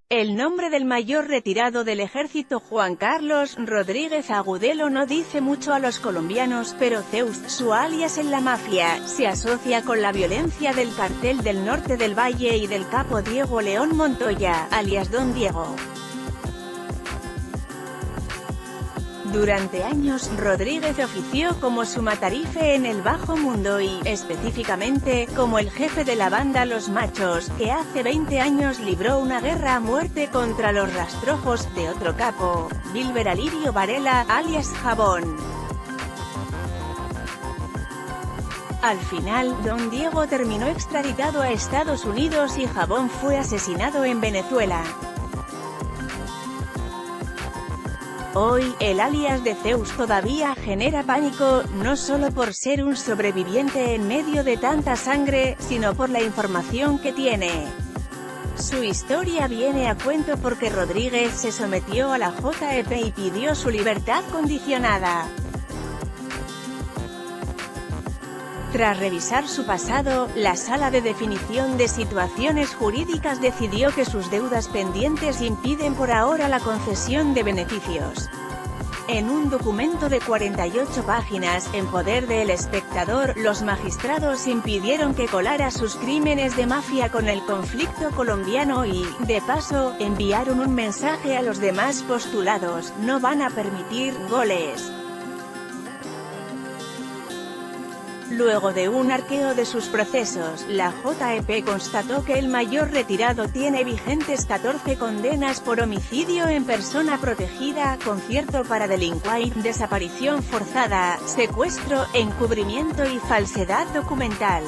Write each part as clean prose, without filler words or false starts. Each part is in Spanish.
El nombre del mayor retirado del ejército Juan Carlos Rodríguez Agudelo no dice mucho a los colombianos, pero Zeus, su alias en la mafia, se asocia con la violencia del Cartel del Norte del Valle y del capo Diego León Montoya, alias Don Diego. Durante años, Rodríguez ofició como su matarife en el bajo mundo y, específicamente, como el jefe de la banda Los Machos, que hace 20 años libró una guerra a muerte contra los rastrojos de otro capo, Wilber Alirio Varela, alias Jabón. Al final, Don Diego terminó extraditado a Estados Unidos y Jabón fue asesinado en Venezuela. Hoy, el alias de Zeus todavía genera pánico, no solo por ser un sobreviviente en medio de tanta sangre, sino por la información que tiene. Su historia viene a cuento porque Rodríguez se sometió a la JEP y pidió su libertad condicionada. Tras revisar su pasado, la Sala de Definición de Situaciones Jurídicas decidió que sus deudas pendientes impiden por ahora la concesión de beneficios. En un documento de 48 páginas, en poder del Espectador, los magistrados impidieron que colara sus crímenes de mafia con el conflicto colombiano y, de paso, enviaron un mensaje a los demás postulados: no van a permitir goles. Luego de un arqueo de sus procesos, la JEP constató que el mayor retirado tiene vigentes 14 condenas por homicidio en persona protegida, concierto para delinquir, desaparición forzada, secuestro, encubrimiento y falsedad documental.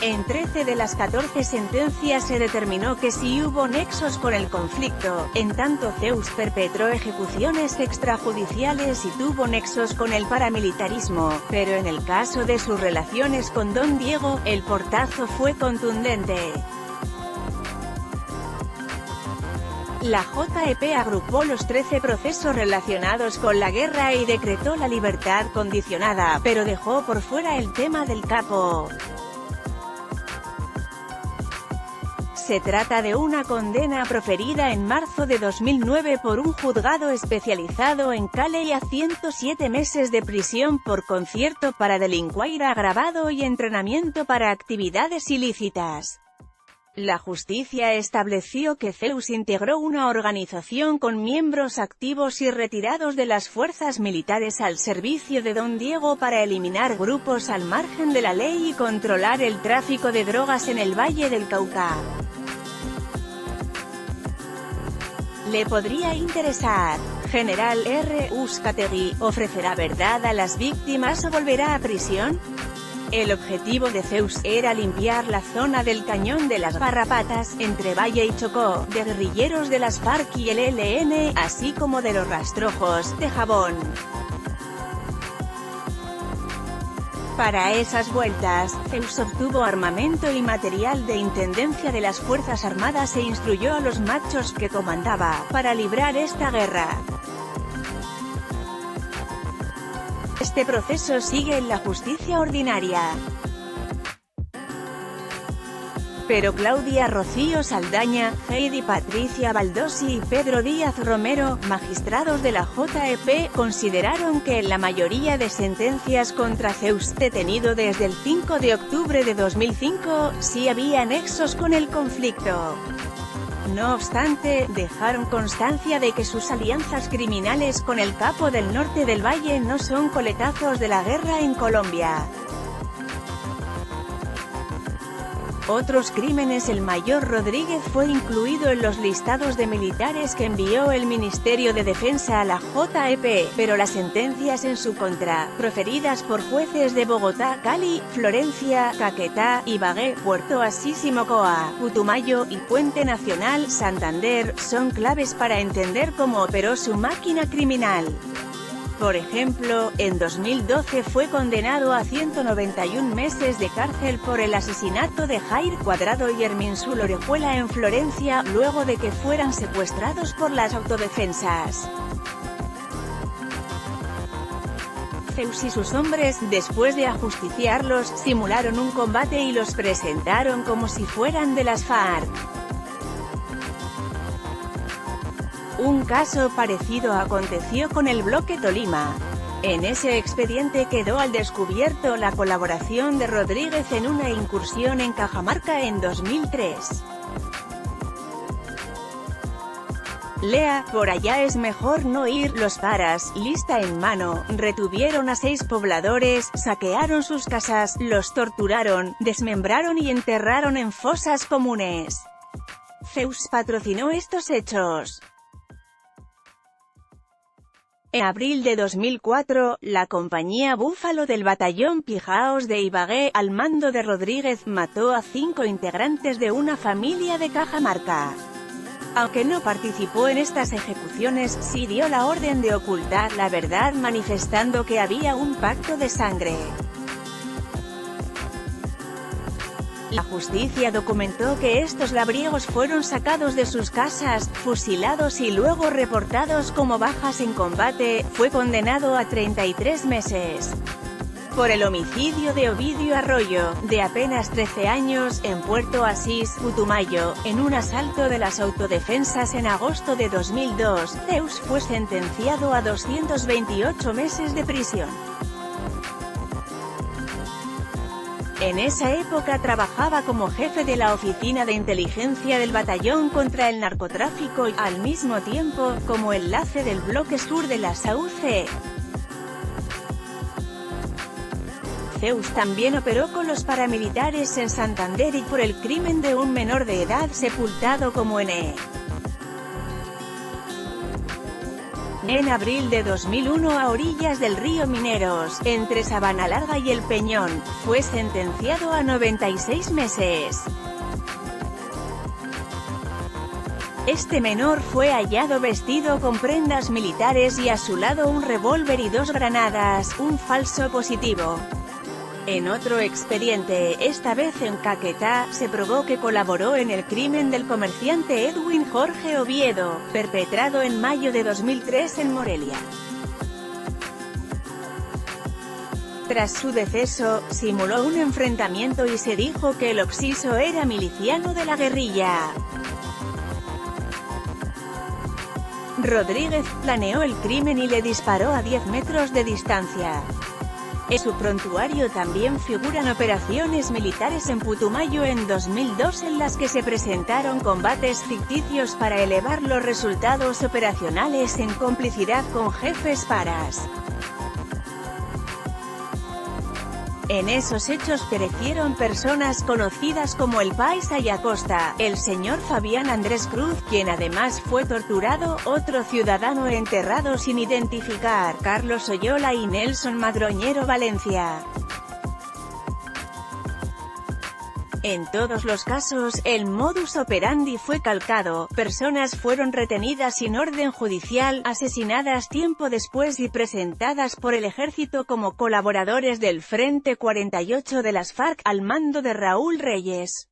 En 13 de las 14 sentencias se determinó que sí hubo nexos con el conflicto, en tanto Zeus perpetró ejecuciones extrajudiciales y tuvo nexos con el paramilitarismo, pero en el caso de sus relaciones con Don Diego, el portazo fue contundente. La JEP agrupó los 13 procesos relacionados con la guerra y decretó la libertad condicionada, pero dejó por fuera el tema del capo. Se trata de una condena proferida en marzo de 2009 por un juzgado especializado en Cali a 107 meses de prisión por concierto para delinquir agravado y entrenamiento para actividades ilícitas. La justicia estableció que Zeus integró una organización con miembros activos y retirados de las fuerzas militares al servicio de Don Diego para eliminar grupos al margen de la ley y controlar el tráfico de drogas en el Valle del Cauca. Le podría interesar. General R. Uzcategui, ¿ofrecerá verdad a las víctimas o volverá a prisión? El objetivo de Zeus era limpiar la zona del Cañón de las Garrapatas, entre Valle y Chocó, de guerrilleros de las FARC y el ELN, así como de los rastrojos de Jabón. Para esas vueltas, Zeus obtuvo armamento y material de intendencia de las Fuerzas Armadas e instruyó a los machos que comandaba, para librar esta guerra. Este proceso sigue en la justicia ordinaria. Pero Claudia Rocío Saldaña, Heidi Patricia Baldosi y Pedro Díaz Romero, magistrados de la JEP, consideraron que en la mayoría de sentencias contra Zeus, detenido desde el 5 de octubre de 2005, sí había nexos con el conflicto. No obstante, dejaron constancia de que sus alianzas criminales con el capo del Norte del Valle no son coletazos de la guerra en Colombia. Otros crímenes. El mayor Rodríguez fue incluido en los listados de militares que envió el Ministerio de Defensa a la JEP, pero las sentencias en su contra, proferidas por jueces de Bogotá, Cali, Florencia, Caquetá, Ibagué, Puerto Asís y Mocoa, Putumayo y Puente Nacional, Santander, son claves para entender cómo operó su máquina criminal. Por ejemplo, en 2012 fue condenado a 191 meses de cárcel por el asesinato de Jair Cuadrado y Herminsul Orejuela en Florencia, luego de que fueran secuestrados por las autodefensas. Zeus y sus hombres, después de ajusticiarlos, simularon un combate y los presentaron como si fueran de las FARC. Un caso parecido aconteció con el bloque Tolima. En ese expediente quedó al descubierto la colaboración de Rodríguez en una incursión en Cajamarca en 2003. Lea, por allá es mejor no ir. Los paras, lista en mano, retuvieron a 6 pobladores, saquearon sus casas, los torturaron, desmembraron y enterraron en fosas comunes. Zeus patrocinó estos hechos. En abril de 2004, la compañía Búfalo del batallón Pijaos de Ibagué, al mando de Rodríguez, mató a 5 integrantes de una familia de Cajamarca. Aunque no participó en estas ejecuciones, sí dio la orden de ocultar la verdad manifestando que había un pacto de sangre. La justicia documentó que estos labriegos fueron sacados de sus casas, fusilados y luego reportados como bajas en combate. Fue condenado a 33 meses. Por el homicidio de Ovidio Arroyo, de apenas 13 años, en Puerto Asís, Putumayo, en un asalto de las autodefensas en agosto de 2002, Zeus fue sentenciado a 228 meses de prisión. En esa época trabajaba como jefe de la Oficina de Inteligencia del Batallón contra el Narcotráfico y, al mismo tiempo, como enlace del bloque sur de la SAUCE. Zeus también operó con los paramilitares en Santander y por el crimen de un menor de edad sepultado como N. En abril de 2001, a orillas del río Mineros, entre Sabanalarga y El Peñón, fue sentenciado a 96 meses. Este menor fue hallado vestido con prendas militares y a su lado un revólver y 2 granadas, un falso positivo. En otro expediente, esta vez en Caquetá, se probó que colaboró en el crimen del comerciante Edwin Jorge Oviedo, perpetrado en mayo de 2003 en Morelia. Tras su deceso, simuló un enfrentamiento y se dijo que el occiso era miliciano de la guerrilla. Rodríguez planeó el crimen y le disparó a 10 metros de distancia. En su prontuario también figuran operaciones militares en Putumayo en 2002 en las que se presentaron combates ficticios para elevar los resultados operacionales en complicidad con jefes paras. En esos hechos perecieron personas conocidas como el Paisa y Acosta, el señor Fabián Andrés Cruz, quien además fue torturado, otro ciudadano enterrado sin identificar, Carlos Oyola y Nelson Madroñero Valencia. En todos los casos, el modus operandi fue calcado, personas fueron retenidas sin orden judicial, asesinadas tiempo después y presentadas por el ejército como colaboradores del Frente 48 de las FARC, al mando de Raúl Reyes.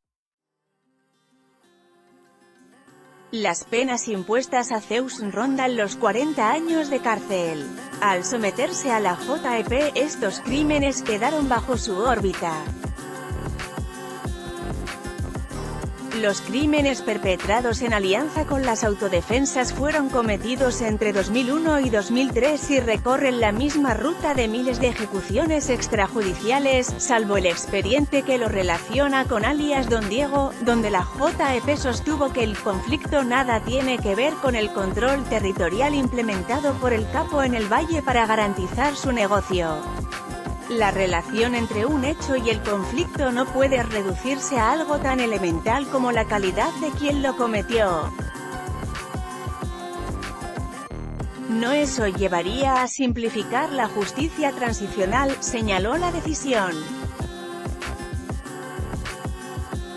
Las penas impuestas a Zeus rondan los 40 años de cárcel. Al someterse a la JEP, estos crímenes quedaron bajo su órbita. Los crímenes perpetrados en alianza con las autodefensas fueron cometidos entre 2001 y 2003 y recorren la misma ruta de miles de ejecuciones extrajudiciales, salvo el expediente que lo relaciona con alias Don Diego, donde la JEP sostuvo que el conflicto nada tiene que ver con el control territorial implementado por el capo en el valle para garantizar su negocio. La relación entre un hecho y el conflicto no puede reducirse a algo tan elemental como la calidad de quien lo cometió. No, eso llevaría a simplificar la justicia transicional, señaló la decisión.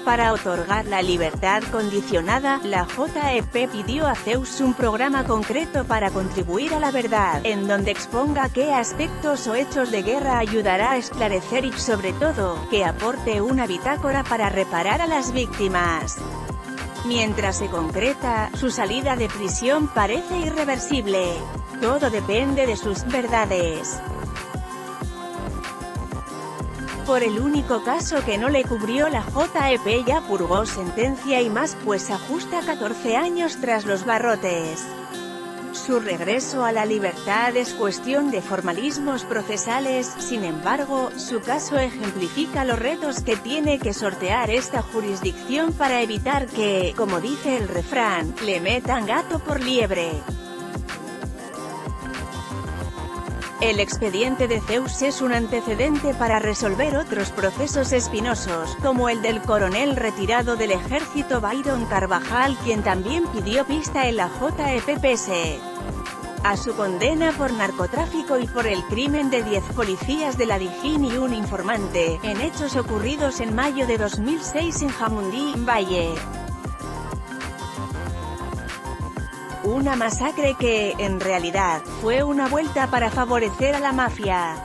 Para otorgar la libertad condicionada, la JEP pidió a Zeus un programa concreto para contribuir a la verdad, en donde exponga qué aspectos o hechos de guerra ayudará a esclarecer y, sobre todo, que aporte una bitácora para reparar a las víctimas. Mientras se concreta, su salida de prisión parece irreversible. Todo depende de sus verdades. por el único caso que no le cubrió la JEP ya purgó sentencia y más, pues ajusta 14 años tras los barrotes. Su regreso a la libertad es cuestión de formalismos procesales, sin embargo, su caso ejemplifica los retos que tiene que sortear esta jurisdicción para evitar que, como dice el refrán, le metan gato por liebre. El expediente de Zeus es un antecedente para resolver otros procesos espinosos, como el del coronel retirado del ejército Byron Carvajal, quien también pidió pista en la JEP pese a su condena por narcotráfico y por el crimen de 10 policías de la Dijín y un informante, en hechos ocurridos en mayo de 2006 en Jamundí, Valle. Una masacre que, en realidad, fue una vuelta para favorecer a la mafia.